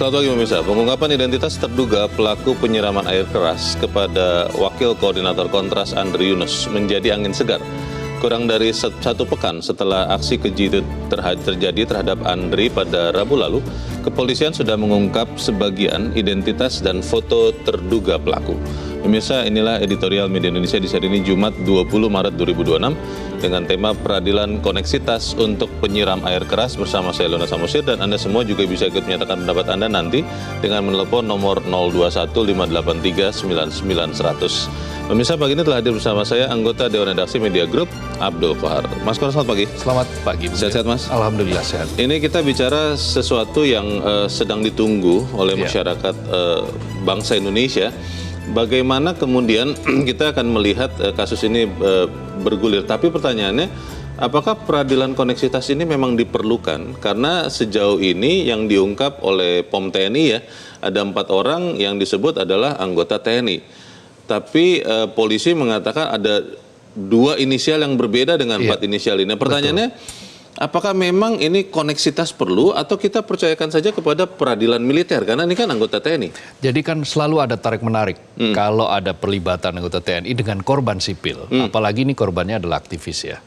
Selamat pagi pemirsa. Pengungkapan identitas terduga pelaku penyiraman air keras kepada Wakil Koordinator Kontras Andri Yunus menjadi angin segar. Kurang dari satu pekan setelah aksi keji itu terjadi terhadap Andri pada Rabu lalu, kepolisian sudah mengungkap sebagian identitas dan foto terduga pelaku. Pemirsa, inilah editorial Media Indonesia di hari ini Jumat 20 Maret 2026 dengan tema Peradilan Koneksitas untuk Penyiram Air Keras bersama saya Leona Samosir, dan Anda semua juga bisa ikut menyatakan pendapat Anda nanti dengan menelepon nomor 0215839900. Pemirsa, pagi ini telah hadir bersama saya anggota Dewan Redaksi Media Group Abdul Kohar. Mas Kohar, selamat pagi. Selamat pagi. Sehat-sehat Mas? Alhamdulillah sehat. Ini kita bicara sesuatu yang sedang ditunggu oleh masyarakat bangsa Indonesia. Bagaimana kemudian kita akan melihat kasus ini bergulir. Tapi pertanyaannya, apakah peradilan koneksitas ini memang diperlukan? Karena sejauh ini yang diungkap oleh POM TNI ya, ada 4 orang yang disebut adalah anggota TNI. Tapi polisi mengatakan ada 2 inisial yang berbeda dengan 4 inisial ini. Pertanyaannya, apakah memang ini koneksitas perlu atau kita percayakan saja kepada peradilan militer? Karena ini kan anggota TNI. Jadi kan selalu ada tarik-menarik kalau ada perlibatan anggota TNI dengan korban sipil. Apalagi ini korbannya adalah aktivis ya,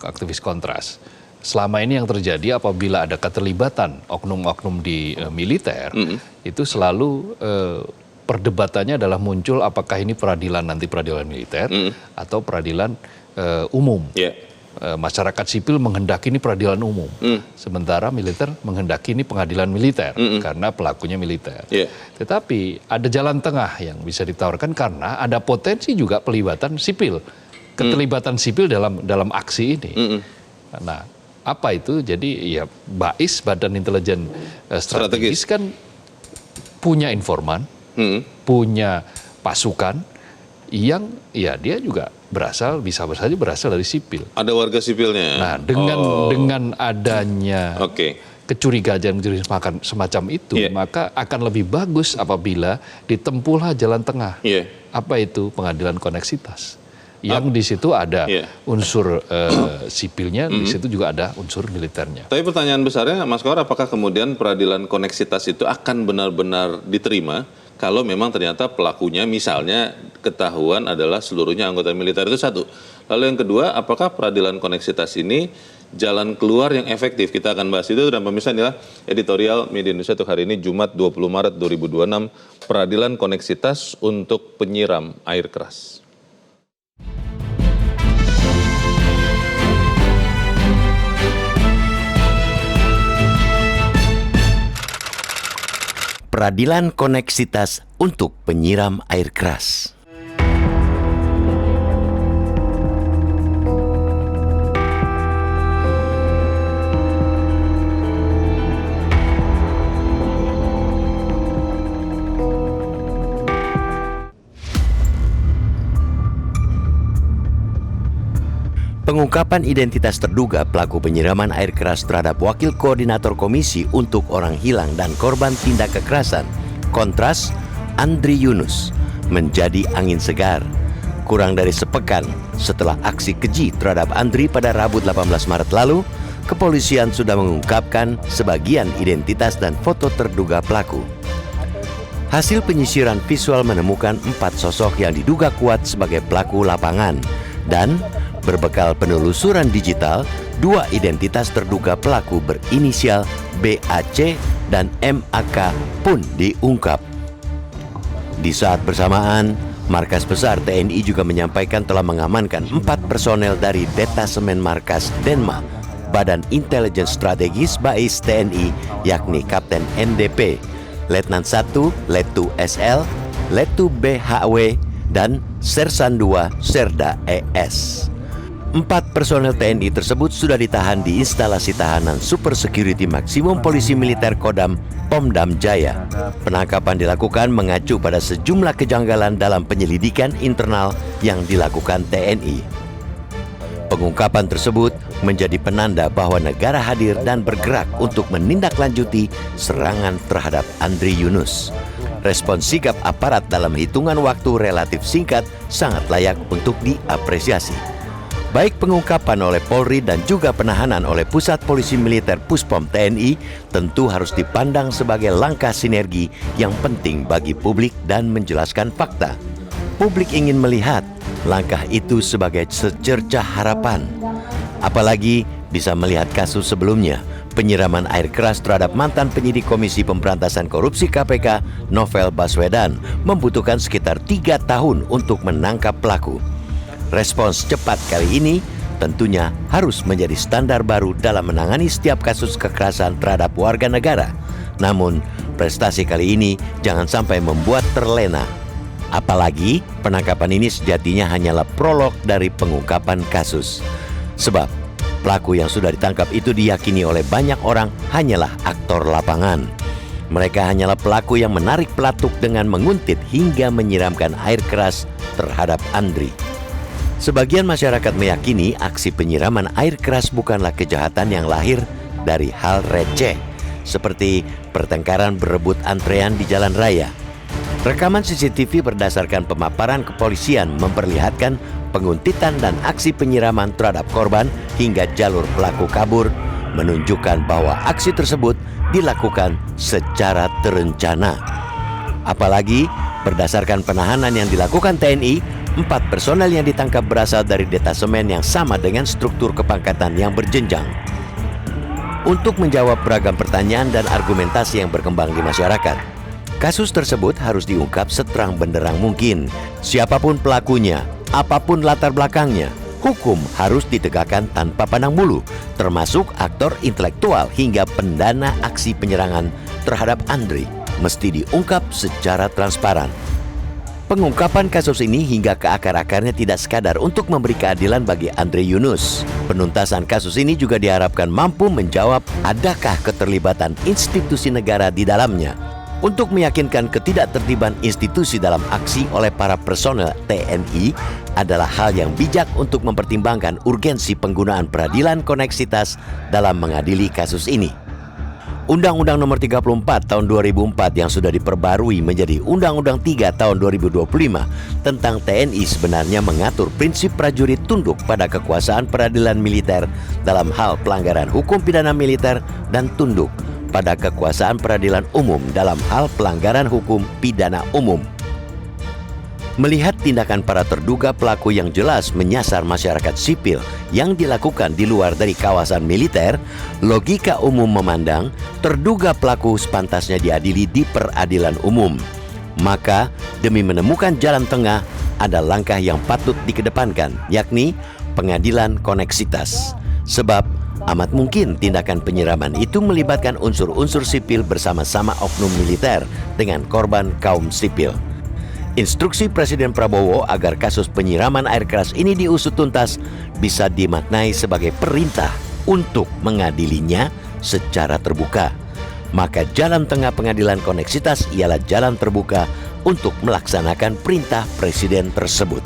aktivis kontras. Selama ini yang terjadi apabila ada keterlibatan oknum-oknum di militer, itu selalu perdebatannya adalah muncul apakah ini peradilan nanti peradilan militer atau peradilan umum. Masyarakat sipil menghendaki ini peradilan umum, sementara militer menghendaki ini pengadilan militer karena pelakunya militer. Tetapi ada jalan tengah yang bisa ditawarkan karena ada potensi juga pelibatan sipil, keterlibatan sipil dalam aksi ini. Nah, apa itu? Jadi ya BAIS, Badan Intelijen Strategis kan punya informan, punya pasukan yang ya dia juga bisa saja berasal dari sipil. Ada warga sipilnya. Nah, dengan adanya kecurigaan semacam itu, maka akan lebih bagus apabila ditempuhlah jalan tengah. Apa itu pengadilan koneksitas? Yang di situ ada unsur sipilnya, di situ juga ada unsur militernya. Tapi pertanyaan besarnya, Mas Kohar, apakah kemudian peradilan koneksitas itu akan benar-benar diterima kalau memang ternyata pelakunya misalnya ketahuan adalah seluruhnya anggota militer? Itu satu. Lalu yang kedua, apakah peradilan koneksitas ini jalan keluar yang efektif? Kita akan bahas itu, dan pemirsa, inilah editorial Media Indonesia untuk hari ini Jumat 20 Maret 2026, Peradilan Koneksitas untuk Penyiram Air Keras. Peradilan koneksitas untuk penyiram air keras. Pengungkapan identitas terduga pelaku penyiraman air keras terhadap Wakil Koordinator Komisi untuk Orang Hilang dan Korban Tindak Kekerasan, Kontras, Andri Yunus, menjadi angin segar. Kurang dari sepekan setelah aksi keji terhadap Andri pada Rabu 18 Maret lalu, kepolisian sudah mengungkapkan sebagian identitas dan foto terduga pelaku. Hasil penyisiran visual menemukan 4 sosok yang diduga kuat sebagai pelaku lapangan, dan berbekal penelusuran digital, 2 identitas terduga pelaku berinisial BAC dan MAK pun diungkap. Di saat bersamaan, Markas Besar TNI juga menyampaikan telah mengamankan 4 personel dari Detasemen Markas Denma, Badan Intelijen Strategis BAIS TNI, yakni Kapten NDP, Letnan 1, Letu SL, Letu BHW, dan Sersan 2 Serda ES. 4 personel TNI tersebut sudah ditahan di instalasi tahanan Super Security Maksimum Polisi Militer Kodam Pomdam Jaya. Penangkapan dilakukan mengacu pada sejumlah kejanggalan dalam penyelidikan internal yang dilakukan TNI. Pengungkapan tersebut menjadi penanda bahwa negara hadir dan bergerak untuk menindaklanjuti serangan terhadap Andri Yunus. Respon sigap aparat dalam hitungan waktu relatif singkat sangat layak untuk diapresiasi. Baik pengungkapan oleh Polri dan juga penahanan oleh Pusat Polisi Militer Puspom TNI tentu harus dipandang sebagai langkah sinergi yang penting bagi publik dan menjelaskan fakta. Publik ingin melihat langkah itu sebagai secercah harapan. Apalagi bisa melihat kasus sebelumnya, penyiraman air keras terhadap mantan penyidik Komisi Pemberantasan Korupsi KPK, Novel Baswedan, membutuhkan sekitar 3 tahun untuk menangkap pelaku. Respons cepat kali ini tentunya harus menjadi standar baru dalam menangani setiap kasus kekerasan terhadap warga negara. Namun, prestasi kali ini jangan sampai membuat terlena. Apalagi penangkapan ini sejatinya hanyalah prolog dari pengungkapan kasus. Sebab pelaku yang sudah ditangkap itu diyakini oleh banyak orang hanyalah aktor lapangan. Mereka hanyalah pelaku yang menarik pelatuk dengan menguntit hingga menyiramkan air keras terhadap Andri. Sebagian masyarakat meyakini aksi penyiraman air keras bukanlah kejahatan yang lahir dari hal receh, seperti pertengkaran berebut antrean di jalan raya. Rekaman CCTV berdasarkan pemaparan kepolisian memperlihatkan penguntitan dan aksi penyiraman terhadap korban hingga jalur pelaku kabur, menunjukkan bahwa aksi tersebut dilakukan secara terencana. Apalagi berdasarkan penahanan yang dilakukan TNI, 4 personel yang ditangkap berasal dari detasemen yang sama dengan struktur kepangkatan yang berjenjang. Untuk menjawab beragam pertanyaan dan argumentasi yang berkembang di masyarakat, kasus tersebut harus diungkap seterang benderang mungkin. Siapapun pelakunya, apapun latar belakangnya, hukum harus ditegakkan tanpa pandang bulu, termasuk aktor intelektual hingga pendana aksi penyerangan terhadap Andri, mesti diungkap secara transparan. Pengungkapan kasus ini hingga ke akar-akarnya tidak sekadar untuk memberi keadilan bagi Andre Yunus. Penuntasan kasus ini juga diharapkan mampu menjawab adakah keterlibatan institusi negara di dalamnya. Untuk meyakinkan ketidaktertiban institusi dalam aksi oleh para personel TNI adalah hal yang bijak untuk mempertimbangkan urgensi penggunaan peradilan koneksitas dalam mengadili kasus ini. Undang-Undang Nomor 34 Tahun 2004 yang sudah diperbarui menjadi Undang-Undang 3 Tahun 2025 tentang TNI sebenarnya mengatur prinsip prajurit tunduk pada kekuasaan peradilan militer dalam hal pelanggaran hukum pidana militer dan tunduk pada kekuasaan peradilan umum dalam hal pelanggaran hukum pidana umum. Melihat tindakan para terduga pelaku yang jelas menyasar masyarakat sipil yang dilakukan di luar dari kawasan militer, logika umum memandang terduga pelaku sepantasnya diadili di peradilan umum. Maka, demi menemukan jalan tengah, ada langkah yang patut dikedepankan, yakni pengadilan koneksitas. Sebab, amat mungkin tindakan penyiraman itu melibatkan unsur-unsur sipil bersama-sama oknum militer dengan korban kaum sipil. Instruksi Presiden Prabowo agar kasus penyiraman air keras ini diusut tuntas bisa dimaknai sebagai perintah untuk mengadilinya secara terbuka. Maka jalan tengah pengadilan koneksitas ialah jalan terbuka untuk melaksanakan perintah Presiden tersebut.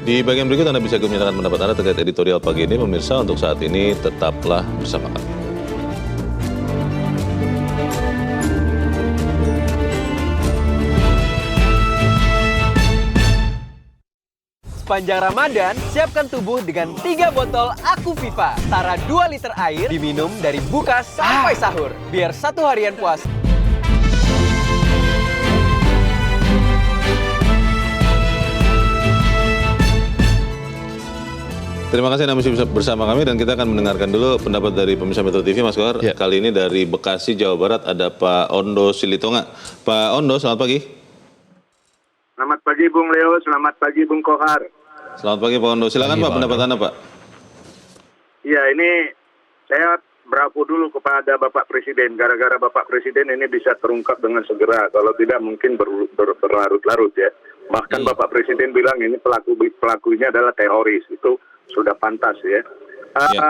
Di bagian berikut Anda bisa menyatakan pendapat Anda terkait editorial pagi ini. Pemirsa, untuk saat ini tetaplah bersama kami. Sepanjang Ramadan, siapkan tubuh dengan 3 botol Aku Viva. Setara 2 liter air diminum dari buka sampai sahur. Biar 1 harian puasa. Terima kasih Anda masih bersama kami dan kita akan mendengarkan dulu pendapat dari pemirsa Metro TV, Mas Kohar. Ya. Kali ini dari Bekasi, Jawa Barat ada Pak Ondo Silitonga. Pak Ondo, selamat pagi. Selamat pagi Bung Leo, selamat pagi Bung Kohar. Selamat pagi Pak Ondo. Silakan Pak, pendapat Anda Pak. Ya, ini saya bravo dulu kepada Bapak Presiden. Gara-gara Bapak Presiden ini bisa terungkap dengan segera. Kalau tidak mungkin berlarut-larut ya. Bahkan Bapak Presiden bilang ini pelakunya adalah teroris. Itu sudah pantas ya.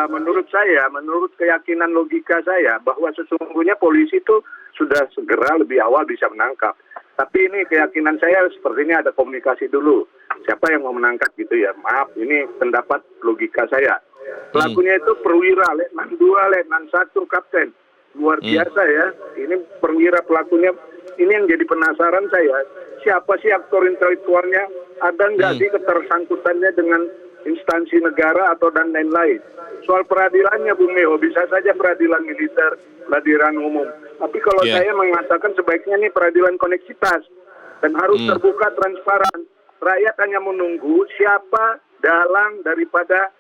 Menurut saya, menurut keyakinan logika saya, bahwa sesungguhnya polisi itu sudah segera lebih awal bisa menangkap. Tapi ini keyakinan saya sepertinya ada komunikasi dulu. Siapa yang mau menangkap gitu ya? Maaf, ini pendapat logika saya. Pelakunya itu perwira, Letnan 2, Letnan 1, Kapten. luar biasa ya. Ini perwira pelakunya, ini yang jadi penasaran saya. Siapa sih aktor intelektualnya? Ada nggak sih ketersangkutannya dengan instansi negara atau dan lain-lain? Soal peradilannya, Bung Leo, bisa saja peradilan militer, peradilan umum. Tapi kalau saya mengatakan sebaiknya ini peradilan koneksitas dan harus terbuka, transparan. Rakyat hanya menunggu siapa dalang daripada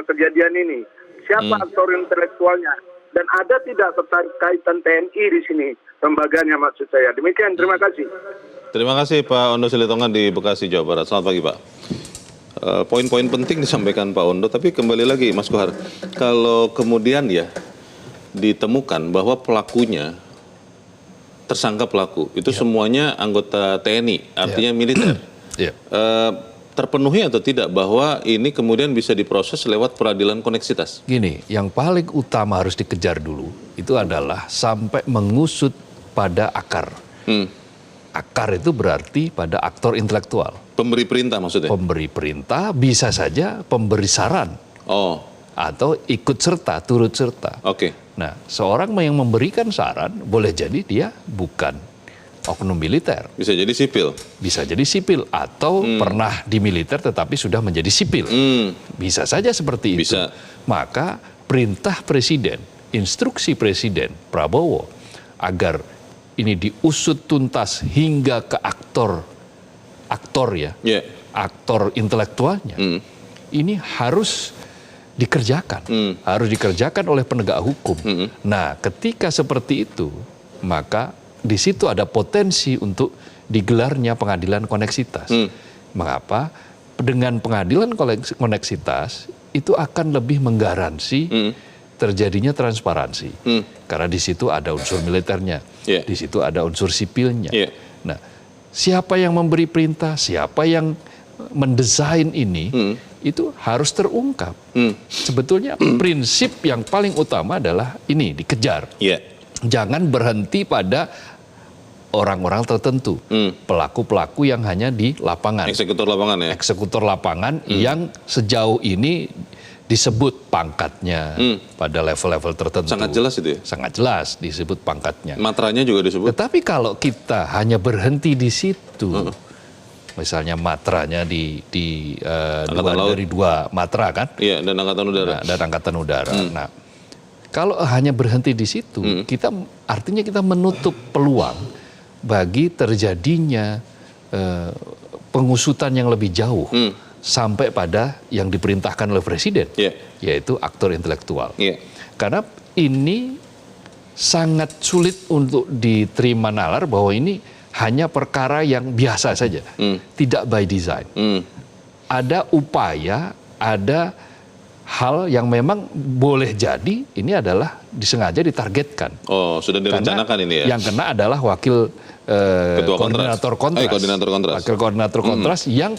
kejadian ini, siapa aktor intelektualnya, dan ada tidak keterkaitan TNI di sini, lembaganya maksud saya. Demikian, terima kasih. Terima kasih Pak Ondo Silitonga di Bekasi, Jawa Barat. Selamat pagi Pak. Poin-poin penting disampaikan Pak Ondo, tapi kembali lagi Mas Kohar, kalau kemudian ya ditemukan bahwa pelakunya, tersangka pelaku, itu semuanya anggota TNI, artinya militer. Terpenuhi atau tidak bahwa ini kemudian bisa diproses lewat peradilan koneksitas? Gini, yang paling utama harus dikejar dulu itu adalah sampai mengusut pada akar. Akar itu berarti pada aktor intelektual. Pemberi perintah maksudnya? Pemberi perintah bisa saja pemberi saran. Atau ikut serta, turut serta. Nah, seorang yang memberikan saran boleh jadi dia bukan oknum militer. Bisa jadi sipil. Bisa jadi sipil atau pernah di militer tetapi sudah menjadi sipil. Bisa saja seperti itu. Maka perintah presiden, instruksi presiden Prabowo agar ini diusut tuntas hingga ke aktor intelektualnya, ini harus dikerjakan, harus dikerjakan oleh penegak hukum. Nah, ketika seperti itu, maka di situ ada potensi untuk digelarnya pengadilan koneksitas. Mengapa? Dengan pengadilan koneksitas itu akan lebih menggaransi terjadinya transparansi, karena di situ ada unsur militernya, di situ ada unsur sipilnya. Nah, siapa yang memberi perintah, siapa yang mendesain ini, itu harus terungkap. Sebetulnya prinsip yang paling utama adalah ini dikejar. Jangan berhenti pada orang-orang tertentu, pelaku-pelaku yang hanya di lapangan. Eksekutor lapangan ya? Eksekutor lapangan yang sejauh ini disebut pangkatnya pada level-level tertentu. Sangat jelas itu ya? Sangat jelas disebut pangkatnya. Matranya juga disebut? Tetapi kalau kita hanya berhenti di situ, misalnya matranya dari dua matra kan? Iya, dan Angkatan Udara. Dan Angkatan Udara. Nah, kalau hanya berhenti di situ, artinya kita menutup peluang bagi terjadinya pengusutan yang lebih jauh sampai pada yang diperintahkan oleh presiden, yaitu aktor intelektual. Karena ini sangat sulit untuk diterima nalar bahwa ini hanya perkara yang biasa saja, tidak by design. Ada upaya, ada hal yang memang boleh jadi ini adalah disengaja ditargetkan. Sudah direncanakan ini ya? Yang kena adalah wakil koordinator kontras. Wakil koordinator kontras yang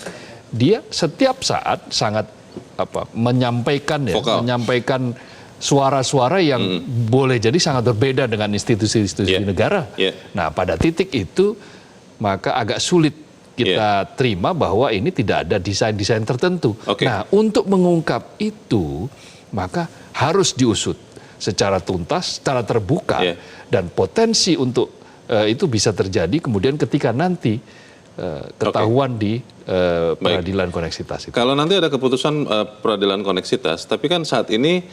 dia setiap saat sangat menyampaikan suara-suara yang boleh jadi sangat berbeda dengan institusi-institusi negara. Nah, pada titik itu maka agak sulit kita terima bahwa ini tidak ada desain-desain tertentu. Nah, untuk mengungkap itu maka harus diusut secara tuntas, secara terbuka, dan potensi untuk itu bisa terjadi kemudian ketika nanti ketahuan di peradilan koneksitas itu. Kalau nanti ada keputusan peradilan koneksitas, tapi kan saat ini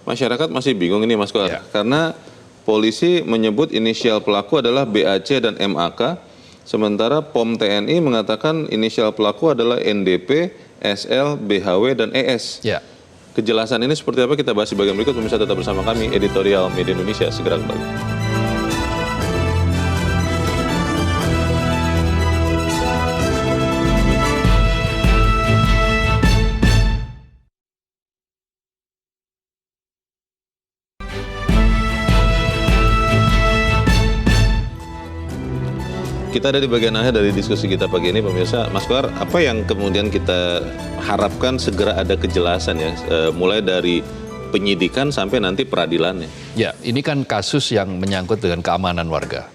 masyarakat masih bingung ini Mas Kohar, karena polisi menyebut inisial pelaku adalah BAC dan MAK, sementara POM TNI mengatakan inisial pelaku adalah NDP, SL, BHW, dan ES. Kejelasan ini seperti apa kita bahas di bagian berikut. Pemirsa tetap bersama kami, Editorial Media Indonesia segera kembali. Kita ada di bagian akhir dari diskusi kita pagi ini, pemirsa. Mas Kohar, apa yang kemudian kita harapkan segera ada kejelasan ya, mulai dari penyidikan sampai nanti peradilannya? Ya, ini kan kasus yang menyangkut dengan keamanan warga.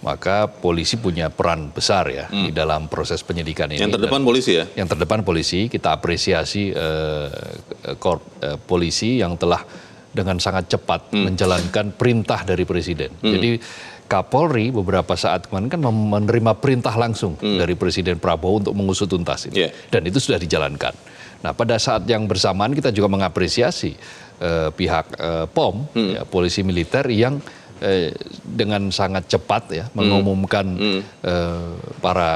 Maka polisi punya peran besar ya di dalam proses penyidikan ini. Yang terdepan polisi ya? Yang terdepan polisi, kita apresiasi polisi yang telah dengan sangat cepat menjalankan perintah dari Presiden. Jadi Kapolri beberapa saat kemarin kan menerima perintah langsung dari Presiden Prabowo untuk mengusut tuntas ini. Dan itu sudah dijalankan. Nah, pada saat yang bersamaan kita juga mengapresiasi pihak POM, ya, polisi militer yang dengan sangat cepat ya mengumumkan para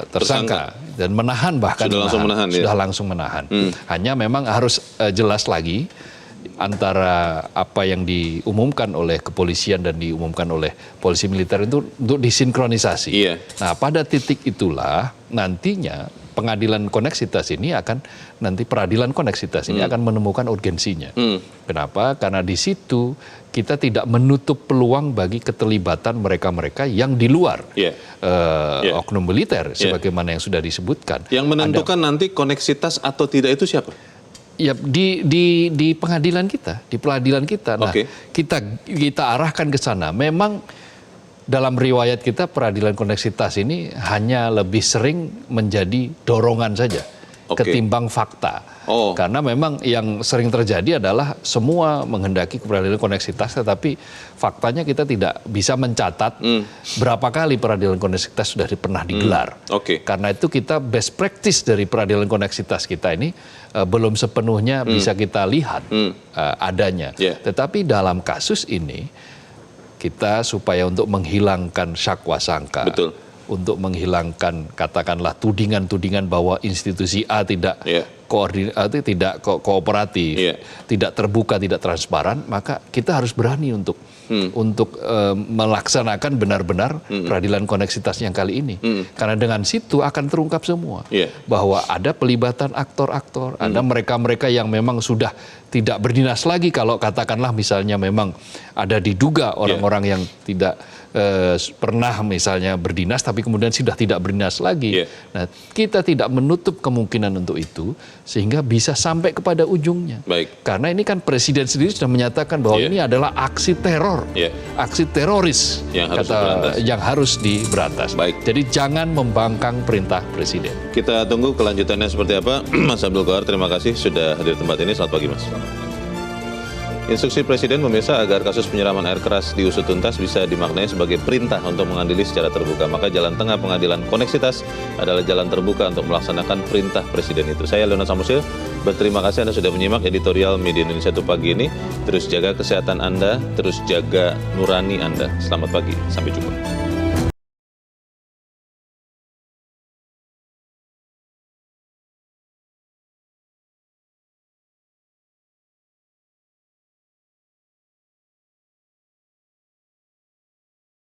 tersangka dan menahan, bahkan sudah langsung menahan. Hanya memang harus jelas lagi antara apa yang diumumkan oleh kepolisian dan diumumkan oleh polisi militer itu untuk disinkronisasi. Nah, pada titik itulah nantinya pengadilan koneksitas ini akan, nanti peradilan koneksitas ini akan menemukan urgensinya. Kenapa? Karena di situ kita tidak menutup peluang bagi keterlibatan mereka-mereka yang di luar oknum militer, sebagaimana yang sudah disebutkan. Yang menentukan nanti koneksitas atau tidak itu siapa? Ya, di pengadilan kita, di peradilan kita. Nah, kita arahkan ke sana. Memang dalam riwayat kita peradilan koneksitas ini hanya lebih sering menjadi dorongan saja ketimbang fakta. Karena memang yang sering terjadi adalah semua menghendaki peradilan koneksitas, tetapi faktanya kita tidak bisa mencatat berapa kali peradilan koneksitas sudah pernah digelar. Karena itu kita best practice dari peradilan koneksitas kita ini belum sepenuhnya bisa kita lihat adanya. Tetapi dalam kasus ini kita supaya untuk menghilangkan syakwa sangka, untuk menghilangkan katakanlah tudingan-tudingan bahwa institusi A tidak tidak kooperatif, tidak terbuka, tidak transparan, maka kita harus berani untuk melaksanakan benar-benar peradilan koneksitas yang kali ini. Karena dengan situ akan terungkap semua bahwa ada pelibatan aktor-aktor, ada mereka-mereka yang memang sudah tidak berdinas lagi, kalau katakanlah misalnya memang ada diduga orang-orang yang tidak pernah misalnya berdinas tapi kemudian sudah tidak berdinas lagi. Nah, kita tidak menutup kemungkinan untuk itu sehingga bisa sampai kepada ujungnya. Karena ini kan Presiden sendiri sudah menyatakan bahwa ini adalah aksi teror, aksi teroris yang harus diberantas. Jadi jangan membangkang perintah Presiden. Kita tunggu kelanjutannya seperti apa. Mas Abdul Qahar, terima kasih sudah hadir di tempat ini. Selamat pagi, Mas. Instruksi Presiden pemirsa agar kasus penyiraman air keras diusut tuntas bisa dimaknai sebagai perintah untuk mengadili secara terbuka. Maka jalan tengah pengadilan koneksitas adalah jalan terbuka untuk melaksanakan perintah Presiden itu. Saya Leonard Samusil, berterima kasih Anda sudah menyimak editorial Media Indonesia itu pagi ini. Terus jaga kesehatan Anda, terus jaga nurani Anda. Selamat pagi, sampai jumpa.